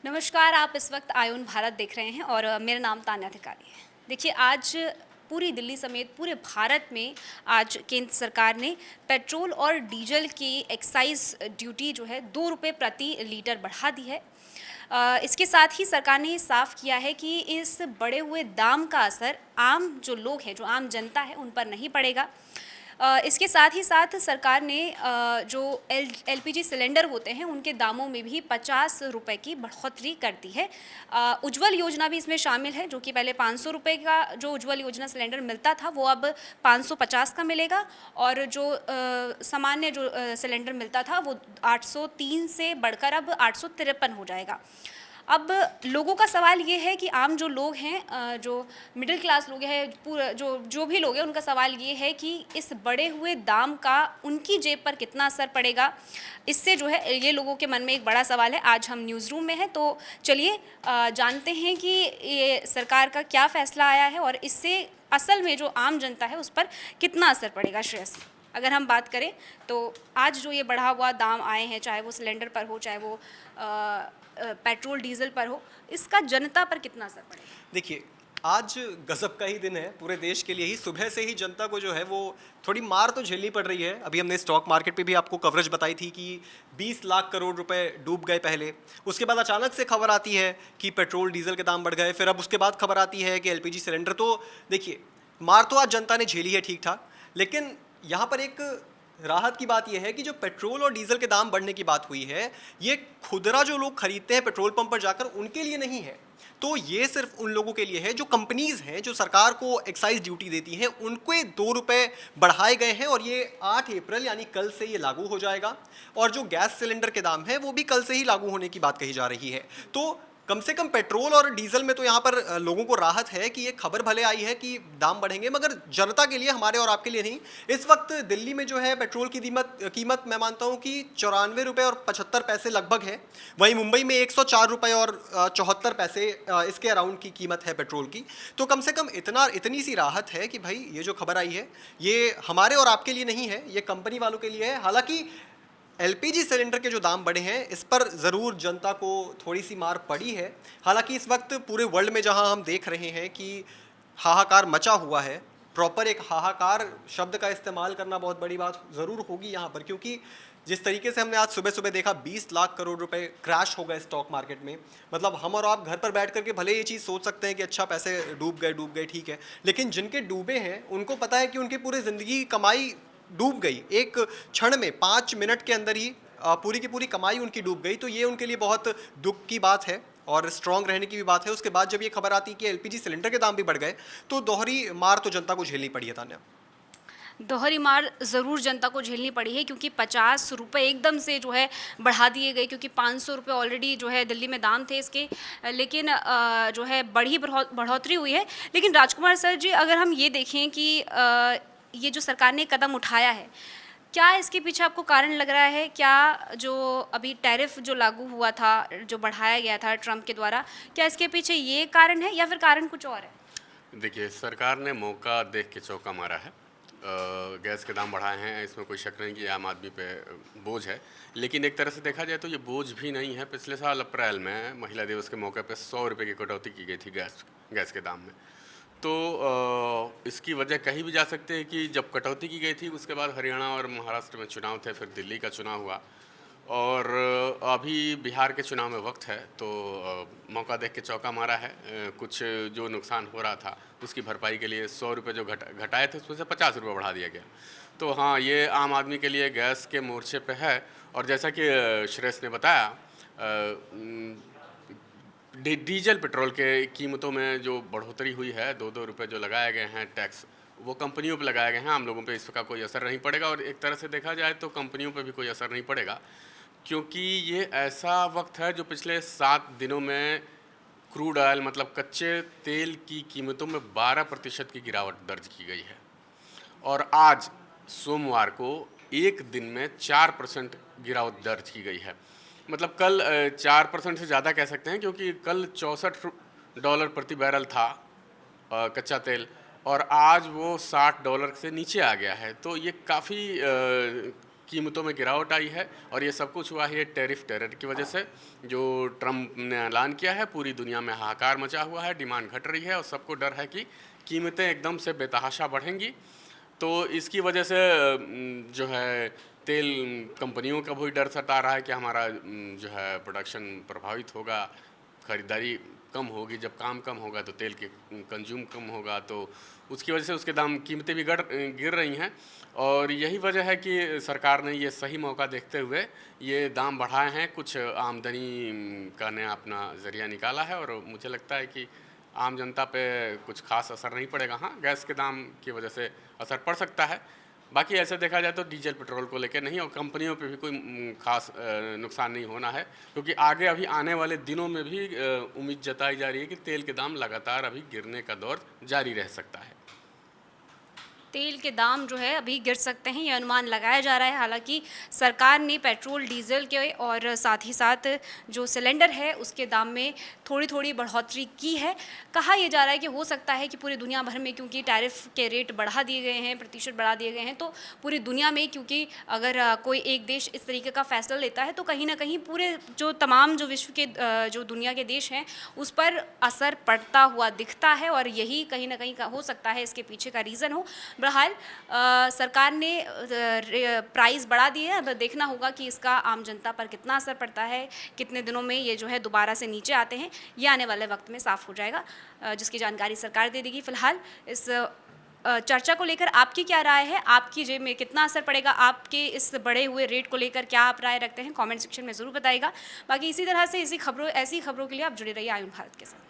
नमस्कार, आप इस वक्त आयुन भारत देख रहे हैं और मेरा नाम तान्या अधिकारी है। देखिए, आज पूरी दिल्ली समेत पूरे भारत में आज केंद्र सरकार ने पेट्रोल और डीजल की एक्साइज़ ड्यूटी जो है ₹2 प्रति लीटर बढ़ा दी है। इसके साथ ही सरकार ने ये साफ किया है कि इस बढ़े हुए दाम का असर आम जो लोग हैं, जो आम जनता है, उन पर नहीं पड़ेगा। इसके साथ ही साथ सरकार ने जो एलपीजी सिलेंडर होते हैं उनके दामों में भी ₹50 की बढ़ोतरी कर दी है। उज्ज्वल योजना भी इसमें शामिल है, जो कि पहले ₹500 का जो उज्ज्वल योजना सिलेंडर मिलता था वो अब 550 का मिलेगा, और जो सामान्य जो सिलेंडर मिलता था वो 803 से बढ़कर अब 853 हो जाएगा। अब लोगों का सवाल ये है कि आम जो लोग हैं, जो मिडिल क्लास लोग हैं, पूरा जो जो भी लोग हैं, उनका सवाल ये है कि इस बढ़े हुए दाम का उनकी जेब पर कितना असर पड़ेगा। इससे जो है ये लोगों के मन में एक बड़ा सवाल है। आज हम न्यूज़ रूम में हैं, तो चलिए जानते हैं कि ये सरकार का क्या फ़ैसला आया है और इससे असल में जो आम जनता है उस पर कितना असर पड़ेगा। श्रेयस, अगर हम बात करें तो आज जो ये बढ़ा हुआ दाम आए हैं, चाहे वो सिलेंडर पर हो, चाहे वो पेट्रोल डीजल पर हो, इसका जनता पर कितना असर पड़ेगा? देखिए, आज गज़ब का ही दिन है पूरे देश के लिए ही। सुबह से ही जनता को जो है वो थोड़ी मार तो झेलनी पड़ रही है। अभी हमने स्टॉक मार्केट पे भी आपको कवरेज बताई थी कि 20 लाख करोड़ रुपए डूब गए पहले। उसके बाद अचानक से खबर आती है कि पेट्रोल डीजल के दाम बढ़ गए। फिर अब उसके बाद खबर आती है कि एलपीजी सिलेंडर। तो देखिए, मार तो आज जनता ने झेली है ठीक ठाक, लेकिन यहाँ पर एक राहत की बात यह है कि जो पेट्रोल और डीजल के दाम बढ़ने की बात हुई है, ये खुदरा जो लोग खरीदते हैं पेट्रोल पंप पर जाकर, उनके लिए नहीं है। तो ये सिर्फ उन लोगों के लिए है जो कंपनीज हैं, जो सरकार को एक्साइज ड्यूटी देती हैं, उनके ₹2 बढ़ाए गए हैं और ये 8 अप्रैल यानी कल से ये लागू हो जाएगा। और जो गैस सिलेंडर के दाम है वो भी कल से ही लागू होने की बात कही जा रही है। तो कम से कम पेट्रोल और डीजल में तो यहाँ पर लोगों को राहत है कि ये खबर भले आई है कि दाम बढ़ेंगे, मगर जनता के लिए, हमारे और आपके लिए नहीं। इस वक्त दिल्ली में जो है पेट्रोल की कीमत मैं मानता हूँ कि ₹94 और 75 पैसे लगभग है। वहीं मुंबई में ₹104 और 74 पैसे इसके अराउंड की कीमत है पेट्रोल की। तो कम से कम इतनी सी राहत है कि भाई ये जो खबर आई है ये हमारे और आपके लिए नहीं है, ये कंपनी वालों के लिए है। हालांकि एलपीजी सिलेंडर के जो दाम बढ़े हैं इस पर ज़रूर जनता को थोड़ी सी मार पड़ी है। हालांकि इस वक्त पूरे वर्ल्ड में जहां हम देख रहे हैं कि हाहाकार मचा हुआ है, प्रॉपर एक हाहाकार शब्द का इस्तेमाल करना बहुत बड़ी बात ज़रूर होगी यहाँ पर, क्योंकि जिस तरीके से हमने आज सुबह सुबह देखा 20 लाख करोड़ रुपए क्रैश हो गए स्टॉक मार्केट में। मतलब हम और आप घर पर बैठ करके भले ये चीज़ सोच सकते हैं कि अच्छा पैसे डूब गए ठीक है, लेकिन जिनके डूबे हैं उनको पता है कि उनकी पूरी ज़िंदगी कमाई डूब गई। एक क्षण में 5 मिनट के अंदर ही पूरी की पूरी कमाई उनकी डूब गई। तो ये उनके लिए बहुत दुख की बात है और स्ट्रांग रहने की भी बात है। उसके बाद जब ये खबर आती है कि एलपीजी सिलेंडर के दाम भी बढ़ गए, तो दोहरी मार तो जनता को झेलनी पड़ी है तान्या। दोहरी मार ज़रूर जनता को झेलनी पड़ी है, क्योंकि ₹50 एकदम से जो है बढ़ा दिए गए, क्योंकि ₹500 ऑलरेडी जो है दिल्ली में दाम थे इसके। लेकिन जो है बड़ी बढ़ोतरी हुई है। लेकिन राजकुमार सर जी, अगर हम ये देखें कि ये जो सरकार ने कदम उठाया है, क्या इसके पीछे आपको कारण लग रहा है? क्या जो अभी टैरिफ जो लागू हुआ था, जो बढ़ाया गया था ट्रंप के द्वारा, क्या इसके पीछे ये कारण है या फिर कारण कुछ और है? देखिए, सरकार ने मौका देख के चौका मारा है। गैस के दाम बढ़ाए हैं, इसमें कोई शक नहीं कि आम आदमी पे बोझ है। लेकिन एक तरह से देखा जाए तो ये बोझ भी नहीं है। पिछले साल अप्रैल में महिला दिवस के मौके पे ₹100 की कटौती की गई थी गैस के दाम में। तो इसकी वजह कही भी जा सकती है कि जब कटौती की गई थी उसके बाद हरियाणा और महाराष्ट्र में चुनाव थे, फिर दिल्ली का चुनाव हुआ और अभी बिहार के चुनाव में वक्त है। तो मौका देख के चौका मारा है। कुछ जो नुकसान हो रहा था उसकी भरपाई के लिए ₹100 जो घटाए थे उसमें से ₹50 बढ़ा दिया गया। तो हाँ, ये आम आदमी के लिए गैस के मोर्चे पे है। और जैसा कि श्रेयस ने बताया, डीजल पेट्रोल के कीमतों में जो बढ़ोतरी हुई है, ₹2 जो लगाए गए हैं टैक्स, वो कंपनियों पे लगाए गए हैं। आम लोगों पे इसका कोई असर नहीं पड़ेगा। और एक तरह से देखा जाए तो कंपनियों पे भी कोई असर नहीं पड़ेगा, क्योंकि ये ऐसा वक्त है जो पिछले 7 दिनों में क्रूड ऑयल मतलब कच्चे तेल की कीमतों में 12% की गिरावट दर्ज की गई है। और आज सोमवार को एक दिन में 4% गिरावट दर्ज की गई है। मतलब कल 4% से ज़्यादा कह सकते हैं, क्योंकि कल $64 प्रति बैरल था कच्चा तेल, और आज वो $60 से नीचे आ गया है। तो ये काफ़ी कीमतों में गिरावट आई है और ये सब कुछ हुआ है ये टैरिफ टेरर की वजह से। जो ट्रम्प ने ऐलान किया है, पूरी दुनिया में हाहाकार मचा हुआ है, डिमांड घट रही है और सबको डर है कि कीमतें एकदम से बेतहाशा बढ़ेंगी। तो इसकी वजह से जो है तेल कंपनियों का भी डर सता रहा है कि हमारा जो है प्रोडक्शन प्रभावित होगा, ख़रीदारी कम होगी। जब काम कम होगा तो तेल के कंज्यूम कम होगा, तो उसकी वजह से उसके दाम कीमतें भी गिर रही हैं। और यही वजह है कि सरकार ने ये सही मौका देखते हुए ये दाम बढ़ाए हैं, कुछ आमदनी का नया अपना ज़रिया निकाला है। और मुझे लगता है कि आम जनता पे कुछ खास असर नहीं पड़ेगा। हाँ, गैस के दाम की वजह से असर पड़ सकता है, बाकी ऐसे देखा जाए तो डीजल पेट्रोल को लेकर नहीं, और कंपनियों पे भी कोई खास नुकसान नहीं होना है, क्योंकि आगे अभी आने वाले दिनों में भी उम्मीद जताई जा रही है कि तेल के दाम लगातार अभी गिरने का दौर जारी रह सकता है। तेल के दाम जो है अभी गिर सकते हैं, ये अनुमान लगाया जा रहा है। हालांकि सरकार ने पेट्रोल डीजल के और साथ ही साथ जो सिलेंडर है उसके दाम में थोड़ी थोड़ी बढ़ोतरी की है। कहा यह जा रहा है कि हो सकता है कि पूरी दुनिया भर में, क्योंकि टैरिफ के रेट बढ़ा दिए गए हैं, प्रतिशत बढ़ा दिए गए हैं, तो पूरी दुनिया में, क्योंकि अगर कोई एक देश इस तरीके का फैसला लेता है तो कहीं ना कहीं पूरे जो तमाम जो विश्व के जो दुनिया के देश हैं उस पर असर पड़ता हुआ दिखता है, और यही कहीं ना कहीं हो सकता है इसके पीछे का रीज़न हो। बहरहाल सरकार ने प्राइस बढ़ा दिए हैं, अब देखना होगा कि इसका आम जनता पर कितना असर पड़ता है, कितने दिनों में ये जो है दोबारा से नीचे आते हैं, ये आने वाले वक्त में साफ हो जाएगा, जिसकी जानकारी सरकार दे देगी। फिलहाल इस चर्चा को लेकर आपकी क्या राय है, आपकी जेब में कितना असर पड़ेगा, आपके इस बढ़े हुए रेट को लेकर क्या आप राय रखते हैं, कमेंट सेक्शन में ज़रूर बताइएगा। बाकी इसी तरह से ऐसी खबरों के लिए आप जुड़े रहिए आयुन भारत के साथ।